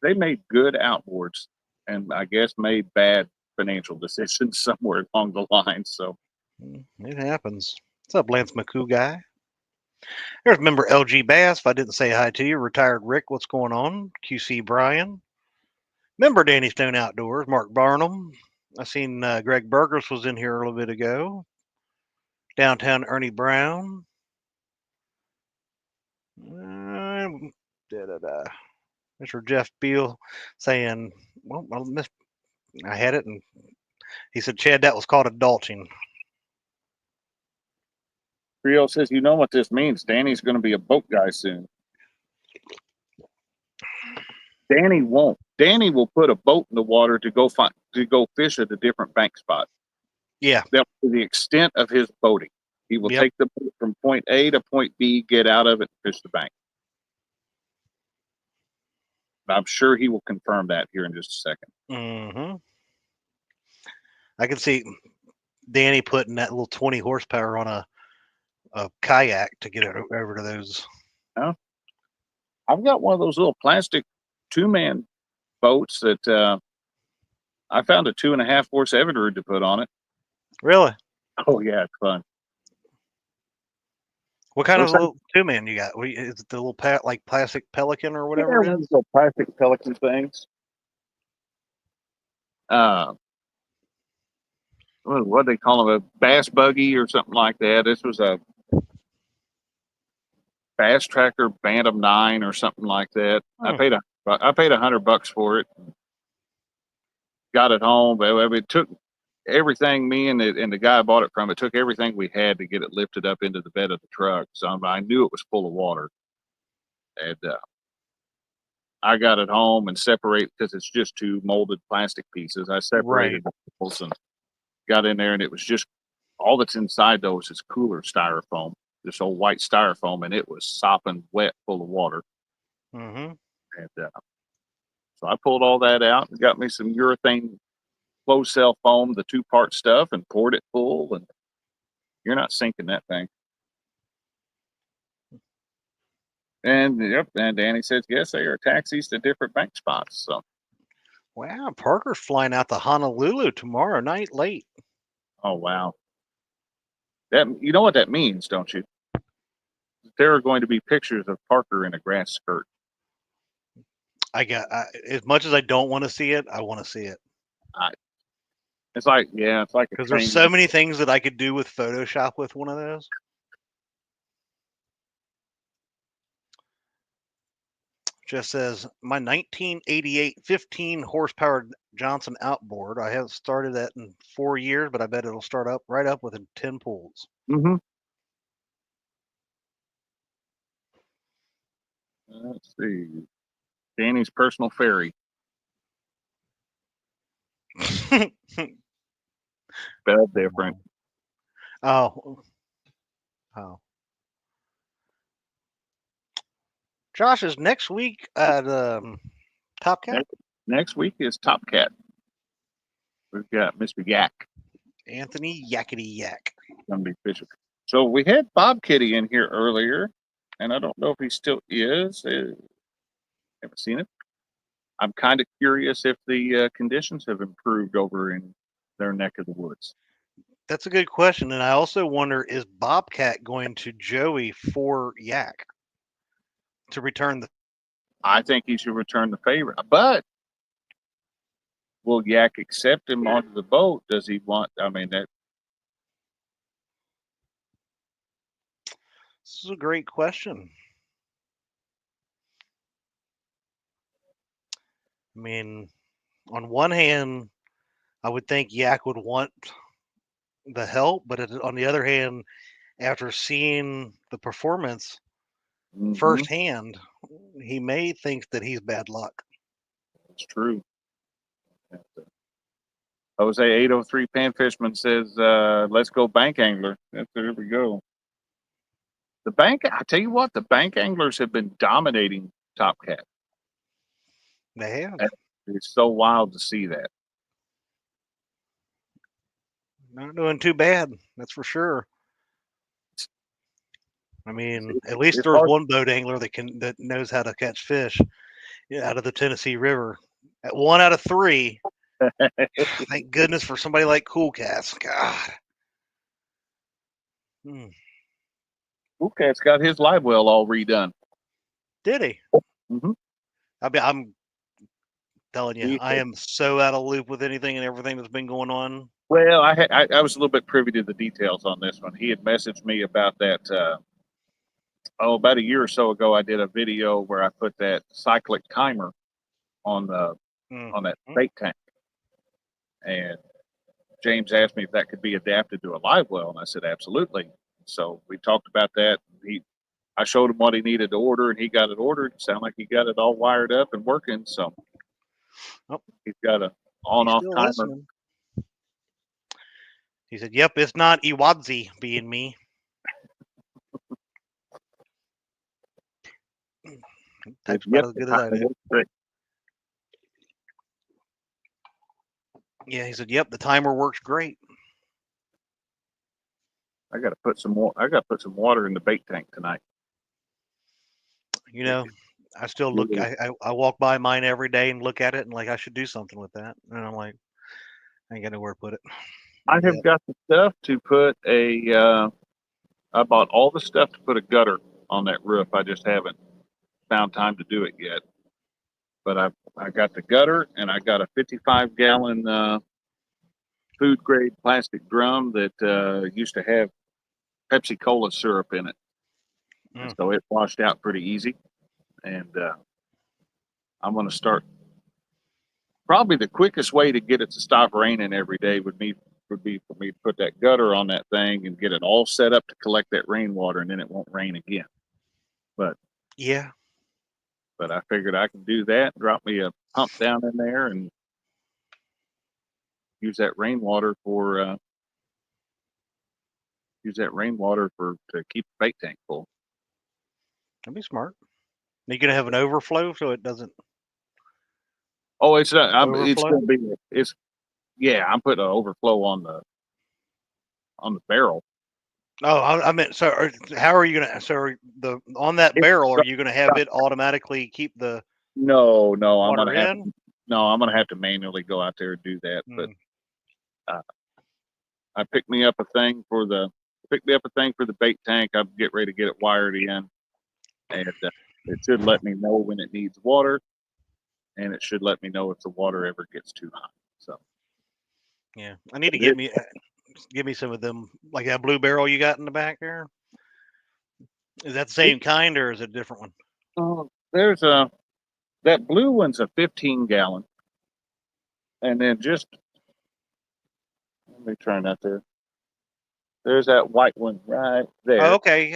they made good outboards, and I guess made bad financial decisions somewhere along the line. So It happens. What's up, Lance McCoo guy? There's member LG Bass. If I didn't say hi to you, retired Rick, what's going on? QC Brian. Member Danny Stone Outdoors, Mark Barnum. I seen Greg Burgers was in here a little bit ago. Downtown Ernie Brown. Mr. Jeff Beal saying, well, I had it, and he said, Chad, that was called adulting. Rio says, you know what this means. Danny's going to be a boat guy soon. Danny won't. Danny will put a boat in the water to go fish at a different bank spot. Yeah. That's to the extent of his boating. He will take the boat from point A to point B, get out of it, and fish the bank. I'm sure he will confirm that here in just a second. Mm-hmm. I can see Danny putting that little 20 horsepower on a kayak to get it over to those. Yeah. I've got one of those little plastic 2-man boats that I found a 2.5 horse Evinrude to put on it. Really? Oh yeah, it's fun. What kind of little 2-man you got? Is it the little like plastic Pelican or whatever it is? Little plastic Pelican things. What do they call them? A bass buggy or something like that. This was a Bass Tracker Bantam 9 or something like that. I paid $100 for it. Got it home, but it took everything. Me and the guy I bought it from. It took everything we had to get it lifted up into the bed of the truck. So I knew it was full of water, and I got it home and separated because it's just 2 molded plastic pieces. I separated them and got in there, and it was just all that's inside though is this cooler styrofoam, this old white styrofoam, and it was sopping wet, full of water. Mm-hmm. And so I pulled all that out and got me some urethane closed cell foam, the 2-part stuff, and poured it full. And you're not sinking that thing. And and Danny says yes, they are taxis to different bank spots. So wow, Parker's flying out to Honolulu tomorrow night late. Oh wow. That, you know what that means, don't you? There are going to be pictures of Parker in a grass skirt. As much as I don't want to see it, I want to see it. It's like because there's so many things that I could do with Photoshop with one of those. Just says my 1988 15 horsepower Johnson outboard. I haven't started that in 4 years, but I bet it'll start up right up within 10 pulls. Mm-hmm. Let's see. Danny's personal ferry. Bell different. Oh. Josh, is next week at Top Cat? Next week is Top Cat. We've got Mr. Yak. Anthony Yakety Yak. Gonna be fishing. So we had Bob Kitty in here earlier, and I don't know if he still is. Haven't seen it. I'm kind of curious if the conditions have improved over in their neck of the woods. That's a good question, and I also wonder, is Bobcat going to Joey for Yak to return the? I think he should return the favor, but will Yak accept him onto the boat? Does he want? I mean, that. This is a great question. I mean, on one hand, I would think Yak would want the help, but on the other hand, after seeing the performance firsthand, he may think that he's bad luck. It's true. Jose 803 Panfishman says, let's go bank angler. There we go. The bank, I tell you what, the bank anglers have been dominating Top Cat. They have. It's so wild to see that. Not doing too bad, that's for sure. I mean, at least there's one boat angler that knows how to catch fish. out of the Tennessee River. At 1 out of 3. Thank goodness for somebody like Cool Cats. God. Cool Cat's got his live well all redone. Did he? Mm-hmm. I'm telling you, I am so out of loop with anything and everything that's been going on. Well, I was a little bit privy to the details on this one. He had messaged me about that. About a year or so ago, I did a video where I put that cyclic timer on that bait tank, and James asked me if that could be adapted to a live well, and I said absolutely. So we talked about that. I showed him what he needed to order, and he got it ordered. It sounded like he got it all wired up and working. So he's got a on-off timer. Listening. He said, "Yep, it's not Iwadzi being me." Type's about as good as I do. Yeah, he said, "Yep, the timer works great." I got to put some more. I got to put some water in the bait tank tonight. You know, I still look. I walk by mine every day and look at it, and like I should do something with that. And I'm like, I ain't got nowhere to put it. I have got the stuff to put I bought all the stuff to put a gutter on that roof. I just haven't found time to do it yet. But I got the gutter, and I got a 55-gallon food grade plastic drum that used to have Pepsi Cola syrup in it. And so it washed out pretty easy. And I'm going to start. Probably the quickest way to get it to stop raining every day would be for me to put that gutter on that thing and get it all set up to collect that rainwater, and then it won't rain again. But I figured I can do that. Drop me a pump down in there and use that rainwater to keep the bait tank full. That'd be smart. Are you gonna have an overflow so it doesn't? Oh, it's not. It's gonna be. I'm putting an overflow on the barrel. Oh, I meant. So, how are you gonna? So, on that barrel, are you gonna have it automatically keep the? No, I'm gonna have to manually go out there and do that. But I picked me up a thing for the bait tank. I'm getting ready to get it wired in, and it should let me know when it needs water, and it should let me know if the water ever gets too hot. So yeah, I need to give me some of them, like that blue barrel you got in the back there. Is that the same kind or is it a different one? There's that blue one's a 15-gallon, and then just let me try not to. There's that white one right there. Oh, okay.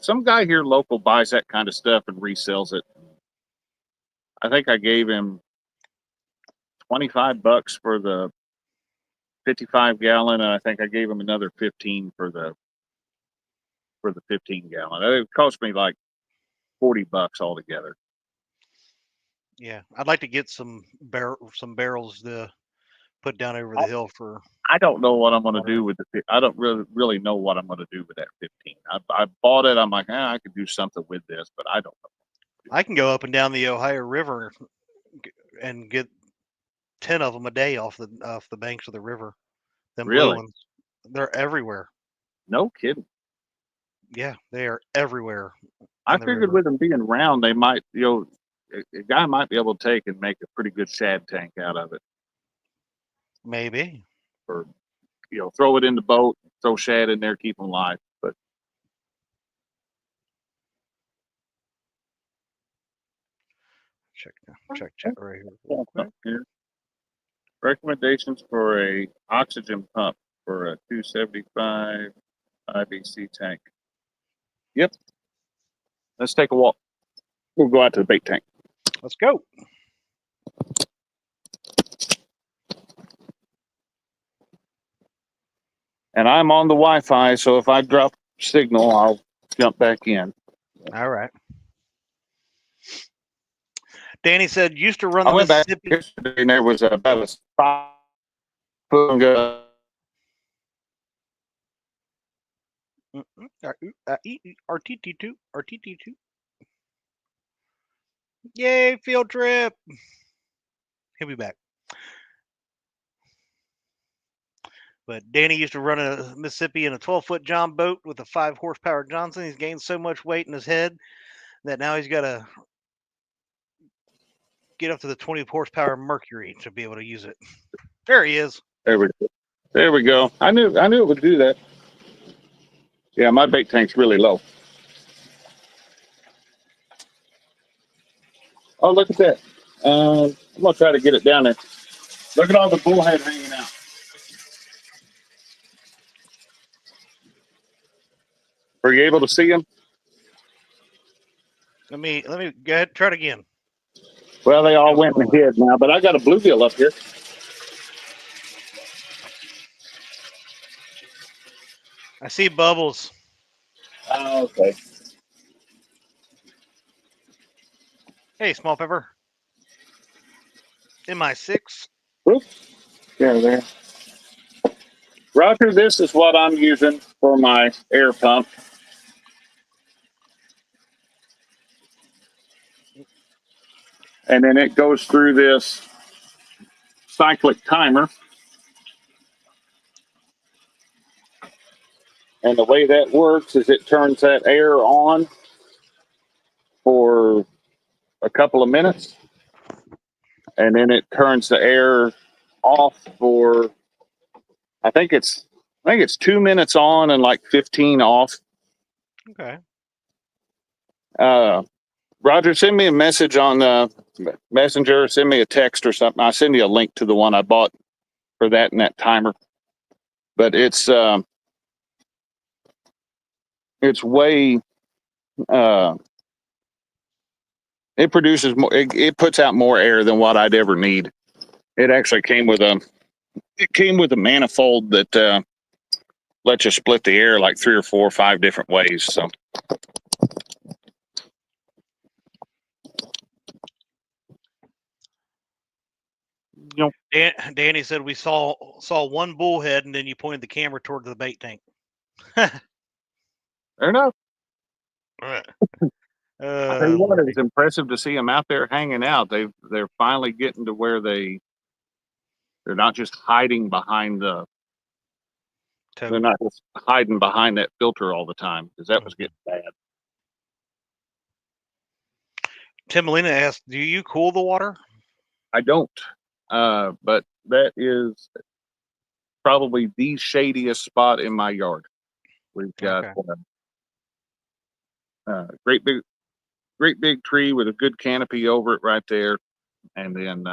Some guy here local buys that kind of stuff and resells it. I think I gave him $25 for the 55-gallon, and I think I gave him another 15 for the 15-gallon. It cost me like $40 altogether. Yeah, I'd like to get some barrels to put down over the hill for. I don't know what I'm going to do with it. I don't really know what I'm going to do with that 15. I bought it. I'm like, I could do something with this, but I don't know. I can go up and down the Ohio River and get 10 of them a day off the banks of the river. Them blue ones, they're everywhere. No kidding. Yeah, they are everywhere. I figured with them being round, they might, a guy might be able to take and make a pretty good shad tank out of it. Maybe. Or, throw it in the boat, throw shad in there, keep them alive. But check right here. Recommendations for a oxygen pump for a 275 IBC tank. Yep. Let's take a walk. We'll go out to the bait tank. Let's go. And I'm on the Wi-Fi, so if I drop signal, I'll jump back in. All right. Danny said used to run the Mississippi. Back yesterday, and there was about a spot. RTT2, RTT2. Yay, field trip. He'll be back. But Danny used to run a Mississippi in a 12-foot John boat with a 5 horsepower Johnson. He's gained so much weight in his head that now he's got to get up to the 20 horsepower Mercury to be able to use it. There he is. There we go. I knew it would do that. Yeah, my bait tank's really low. Oh, look at that. I'm gonna try to get it down there. Look at all the bullhead hanging out. Were you able to see them? Let me go ahead and try it again. Well, they all went in the head now, but I got a bluegill up here. I see bubbles. Oh, okay. Hey, small pepper. MI6. Whoop. There. Roger, this is what I'm using for my air pump. And then it goes through this cyclic timer. And the way that works is it turns that air on for a couple of minutes. And then it turns the air off for, I think it's 2 minutes on and like 15 off. Okay. Roger, send me a message on Messenger, send me a text or something. I'll send you a link to the one I bought for that and that timer. But it's way, it produces more, it puts out more air than what I'd ever need. It actually came with a manifold that lets you split the air like 3 or 4 or 5 different ways. So. Danny said we saw one bullhead, and then you pointed the camera toward the bait tank. Fair enough. I tell you what, it's impressive to see them out there hanging out. They're finally getting to where they're not just hiding behind they're not just hiding behind that filter all the time, because that was getting bad. Tim Molina asked, "Do you cool the water?" I don't, but that is probably the shadiest spot in my yard. We've got a great big tree with a good canopy over it right there, and then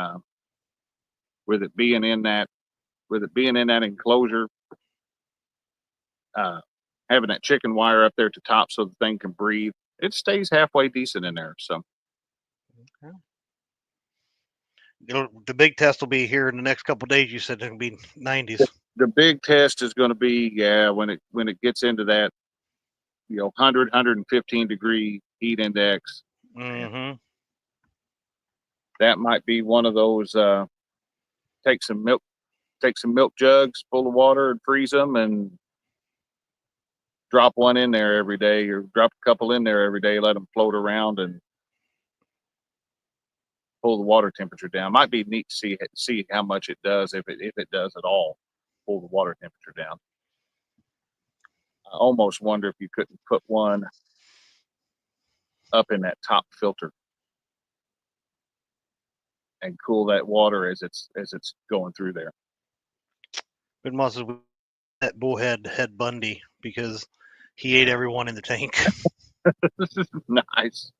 with it being in that enclosure, having that chicken wire up there at the top so the thing can breathe, it stays halfway decent in there. So. The big test will be here in the next couple of days. You said it'll be 90s. The big test is going to be when it gets into that 100 115 degree heat index. Mm-hmm. That might be one of those. Take some milk jugs full of water and freeze them, and drop one in there every day, or drop a couple in there every day. Let them float around and pull the water temperature down. Might be neat to see how much it does, if it does at all, pull the water temperature down. I almost wonder if you couldn't put one up in that top filter and cool that water as it's going through there. But Moss is that bullhead Head Bundy because he ate everyone in the tank. This is nice.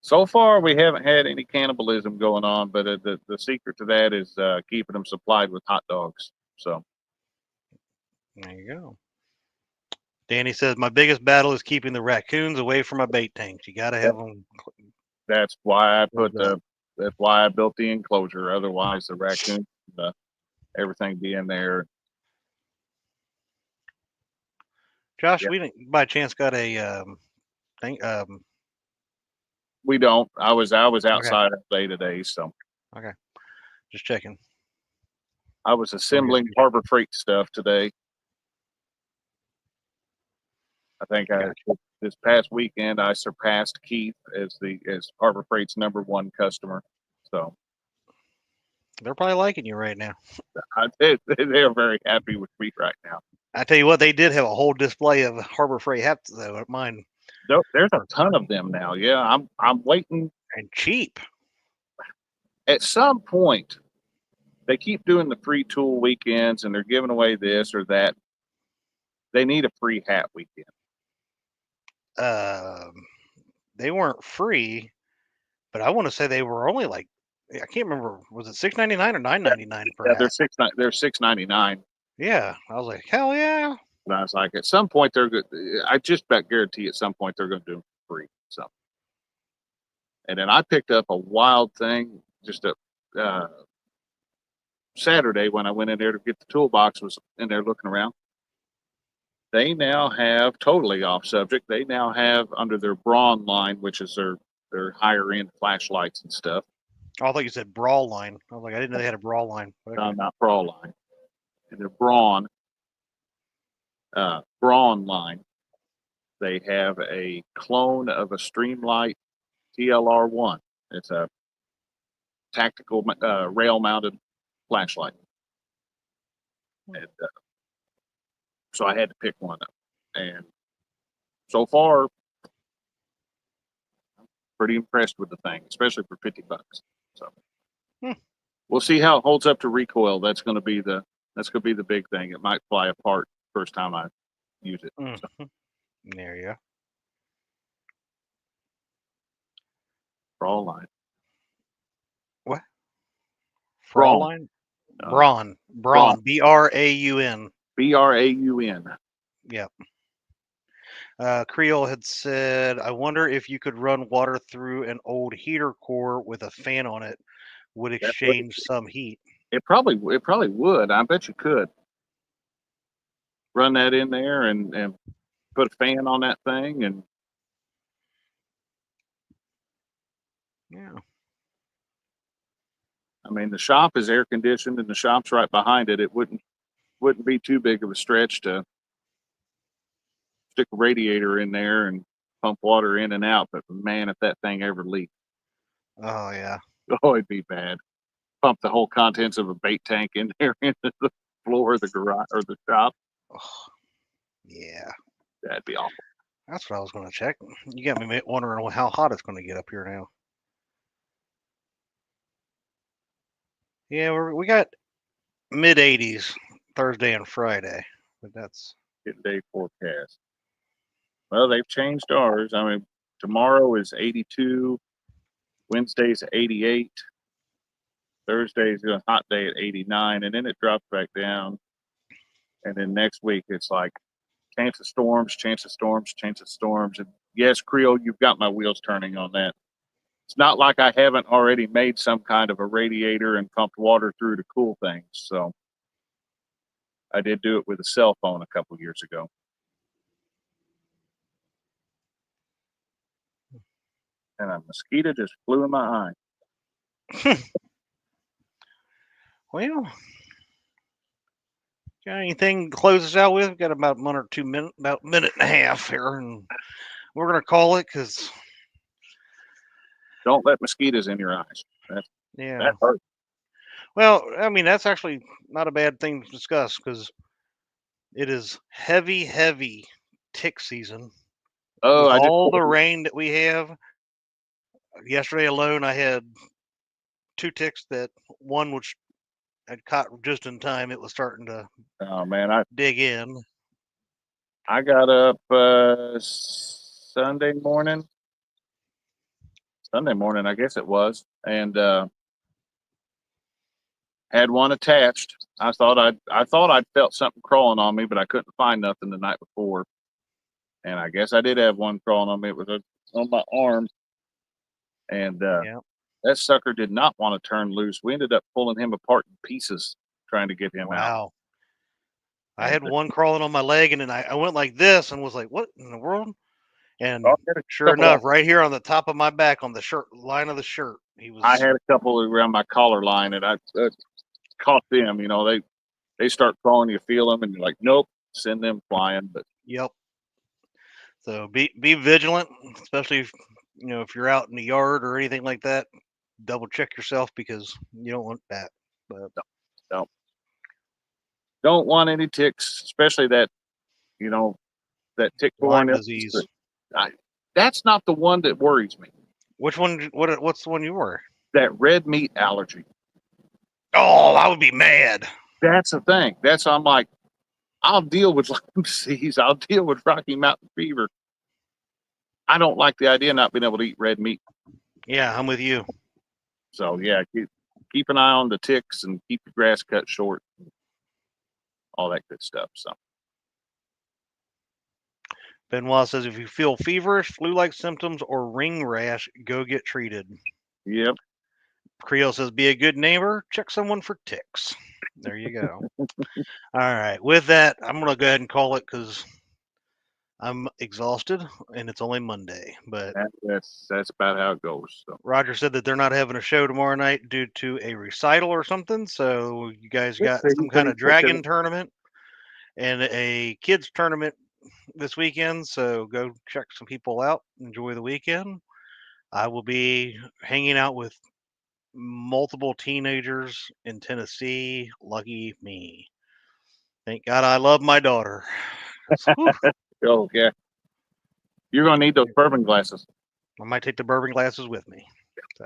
So far, we haven't had any cannibalism going on, but the secret to that is keeping them supplied with hot dogs. So there you go. Danny says, my biggest battle is keeping the raccoons away from my bait tanks. You got to have them. That's why I built the enclosure. Otherwise, the raccoons, everything be in there. Josh, we didn't by chance got a thing. We don't. I was outside all day today, so okay, just checking. I was assembling Harbor Freight stuff today. I think Gotcha. this past weekend I surpassed Keith as Harbor Freight's #1 customer. So They're probably liking you right now. they are very happy with me right now. I tell you what, they did have a whole display of Harbor Freight hats though at mine. There's a ton of them now. Yeah, I'm waiting. And cheap. At some point, they keep doing the free tool weekends and they're giving away this or that. They need a free hat weekend. They weren't free, but I want to say they were only like, I can't remember, was it $6.99 or $9.99 per Yeah, hat? they're $6.99. Yeah, I was like, hell yeah. And I was like, at some point they're good. I just about guarantee at some point they're going to do them for free. So, and then I picked up a wild thing just a Saturday when I went in there to get the toolbox. Was in there looking around. They now have, totally off subject, they now have under their Braun line, which is their higher end flashlights and stuff. Oh, I thought you said Brawl line. I was like, I didn't know they had a Brawl line. Okay. Not Braun line. And their Braun line, they have a clone of a Streamlight TLR1. It's a tactical rail mounted flashlight. And so I had to pick one up. And so far, I'm pretty impressed with the thing, especially for $50. So we'll see how it holds up to recoil. That's going to be the big thing. It might fly apart first time I use it. So. There you go. Brawl line. What? Braun. line? Braun. Braun. B-R-A-U-N. B-R-A-U-N. Yep. Creole had said, I wonder if you could run water through an old heater core with a fan on it. Would exchange some heat. It probably would. I bet you could. Run that in there and put a fan on that thing and yeah. I mean the shop is air conditioned and the shop's right behind it. It wouldn't be too big of a stretch to stick a radiator in there and pump water in and out. But man, if that thing ever leaked. Oh yeah. Oh, it'd be bad. Pump the whole contents of a bait tank in there into the floor of the garage or the shop. Oh, yeah. That'd be awful. That's what I was going to check. You got me wondering how hot it's going to get up here now. Yeah, we got mid 80s Thursday and Friday, but that's day forecast. Well, they've changed ours. I mean, tomorrow is 82. Wednesday's 88. Thursday's a hot day at 89, and then it drops back down. And then next week it's like chance of storms, chance of storms, chance of storms. And yes, Creole, you've got my wheels turning on that. It's not like I haven't already made some kind of a radiator and pumped water through to cool things. So I did do it with a cell phone a couple years ago. And a mosquito just flew in my eye. Well, got anything to close us out with? We've got about 1 or 2 minutes, about a minute and a half here, and we're going to call it because don't let mosquitoes in your eyes. That hurts. Well, I mean, that's actually not a bad thing to discuss because it is heavy tick season. Oh, with all the rain that we have. Yesterday alone, I had 2 ticks that one which had caught just in time. It was starting to dig in. I got up Sunday morning, I guess it was, and had one attached. I thought I'd felt something crawling on me, but I couldn't find nothing the night before. And I guess I did have one crawling on me. It was on my arm. And that sucker did not want to turn loose. We ended up pulling him apart in pieces trying to get him out. Wow. I had one crawling on my leg, and then I went like this and was like, what in the world? And sure enough, right here on the top of my back on the shirt line of the shirt, I had a couple around my collar line, and I caught them. You know, they start crawling, you feel them, and you're like, nope, send them flying. But yep. So be vigilant, especially if, if you're out in the yard or anything like that. Double check yourself because you don't want that. But No. Don't want any ticks, especially that, that tick-borne Lyme illness. disease. That's not the one that worries me. Which one? What's the one you were? That red meat allergy. Oh, I would be mad. That's the thing. I'm like, I'll deal with Lyme disease. I'll deal with Rocky Mountain fever. I don't like the idea of not being able to eat red meat. Yeah, I'm with you. So yeah, keep an eye on the ticks and keep your grass cut short. All that good stuff. So Benoit says if you feel feverish, flu-like symptoms, or ring rash, go get treated. yep. Creel says be a good neighbor. Check someone for ticks. There you go. All right. With that, I'm gonna go ahead and call it because I'm exhausted and it's only Monday. But That's about how it goes. So Roger said that they're not having a show tomorrow night due to a recital or something. So you guys got some kind of dragon tournament and a kids tournament this weekend. So go check some people out. Enjoy the weekend. I will be hanging out with multiple teenagers in Tennessee. Lucky me. Thank God I love my daughter. Oh yeah. You're gonna need those bourbon glasses. I might take the bourbon glasses with me. So,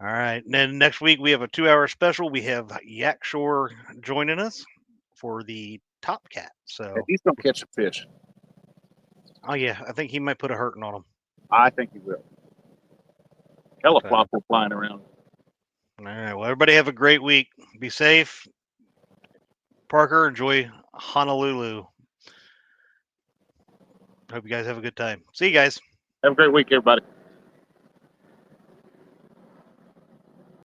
all right. And then next week we have a 2-hour special. We have Yak Shore joining us for the Top Cat. So He's gonna catch a fish. oh yeah, I think he might put a hurting on him. I think he will. Hella flop will flying around. All right. Well, everybody have a great week. Be safe. Parker, enjoy Honolulu. Hope you guys have a good time. See you guys. Have a great week, everybody.